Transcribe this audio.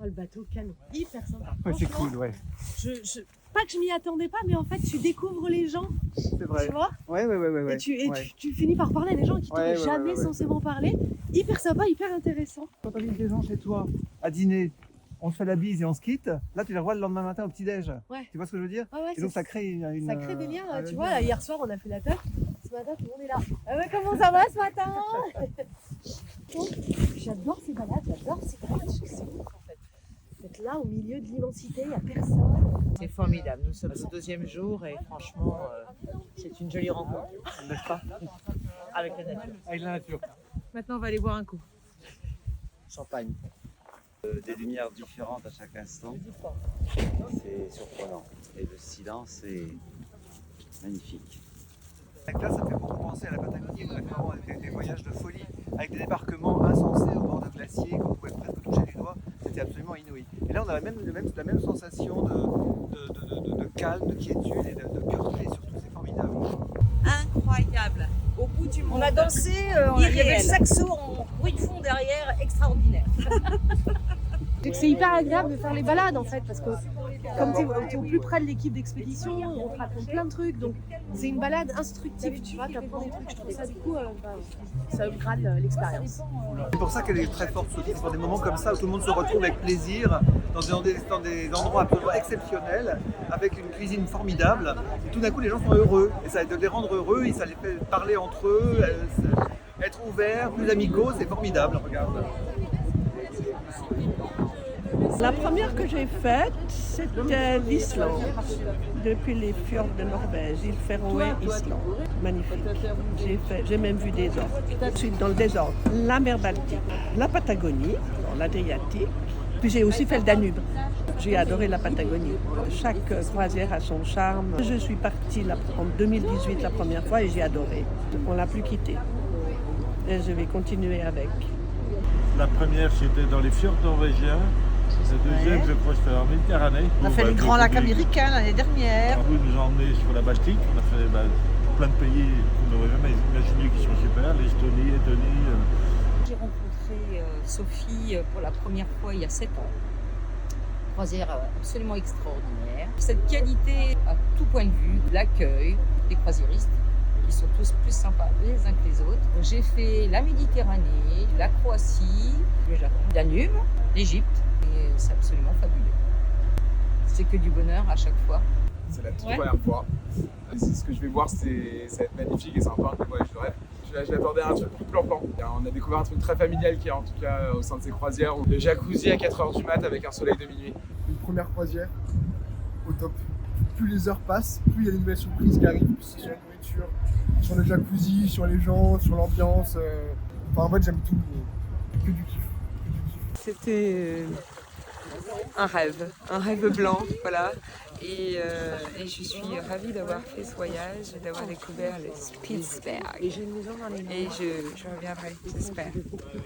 le bateau, canon. Hyper sympa. Ouais, c'est Franchement, cool, ouais. pas que je m'y attendais pas, mais en fait, tu découvres les gens, C'est vrai. tu vois. Ouais. Et, tu finis par parler à des gens qui t'auraient jamais censément parlé. Hyper sympa, hyper intéressant. Quand t'invites des gens chez toi à dîner, on se fait la bise et on se quitte. Là, tu les revois le lendemain matin au petit-déj. Ouais. Tu vois ce que je veux dire? Ouais, Et donc, ça crée une. Ça crée des liens. un Tu lien. vois, là, hier soir, on a fait la teuf. Ce matin, tout le monde est là. Ah ouais, comment ça va ce matin? J'adore ces balades, j'adore ces balades. C'est ouf en fait. D'être là au milieu de l'immensité, il n'y a personne. C'est formidable. Nous sommes au deuxième jour et franchement, c'est une jolie rencontre, n'est-ce pas? Avec la nature. Avec la nature. Maintenant, on va aller boire un coup. Champagne. Des lumières différentes à chaque instant. C'est surprenant. Et le silence est magnifique. Là, ça me fait beaucoup penser à la Patagonie, où on a fait vraiment des voyages de folie, avec des débarquements insensés au bord de glaciers, qu'on pouvait presque toucher du doigt. C'était absolument inouï. Et là, on a la même sensation de calme, de quiétude et de pureté, surtout. C'est formidable. Incroyable. Au bout du monde. On a dansé, il y avait le saxo en bruit de fond derrière, extraordinaire. C'est hyper agréable de faire les balades en fait, parce que comme tu es au plus près de l'équipe d'expédition, on te raconte plein de trucs, donc c'est une balade instructive, tu vois, tu apprends des trucs. Je trouve ça du coup, ça upgrade l'expérience. C'est pour ça qu'elle est très forte, Sophie. C'est pour des moments comme ça où tout le monde se retrouve avec plaisir, dans des endroits absolument exceptionnels, avec une cuisine formidable. Et tout d'un coup, les gens sont heureux. Et ça de les rendre heureux, et ça les fait parler entre eux, être ouverts, plus amicaux, c'est formidable. Regarde. La première que j'ai faite, c'était l'Islande, depuis les fjords de Norvège, île Féroé, Islande. Magnifique. J'ai même vu des orques. Ensuite, dans le désordre, la mer Baltique, la Patagonie, l'Adriatique. Puis j'ai aussi fait le Danube. J'ai adoré la Patagonie. Chaque croisière a son charme. Je suis partie en 2018 la première fois et j'ai adoré. On ne l'a plus quittée. Et je vais continuer avec. La première, j'étais dans les fjords norvégiens. La deuxième, je crois, c'était en Méditerranée. On a fait les grands lacs américains l'année dernière. Vous nous emmenez sur la Baltique. On a fait plein de pays qu'on n'aurait jamais imaginé qui sont super. L'Estonie, Lettonie. J'ai rencontré Sophie pour la première fois il y a 7 ans. Croisière absolument extraordinaire. Cette qualité à tout point de vue, l'accueil des croisiéristes, qui sont tous plus sympas les uns que les autres. J'ai fait la Méditerranée, la Croatie, le Japon, le Danube, l'Égypte. Et c'est absolument fabuleux. C'est que du bonheur à chaque fois. C'est la toute première fois. C'est ce que je vais voir, ça va être magnifique et sympa. Ouais, je rêve. J'attendais un truc plus plan-plan. On a découvert un truc très familial qui est en tout cas au sein de ces croisières. Le jacuzzi à 4h du mat avec un soleil de minuit. Une première croisière au top. Plus les heures passent, plus il y a des nouvelles surprises qui arrivent, plus c'est sur la nourriture, sur le jacuzzi, sur les gens, sur l'ambiance. Enfin, en fait, j'aime tout. Que du kiff. C'était un rêve blanc, voilà. Et je suis ravie d'avoir fait ce voyage et d'avoir découvert le Spitsberg. Et je reviendrai, j'espère.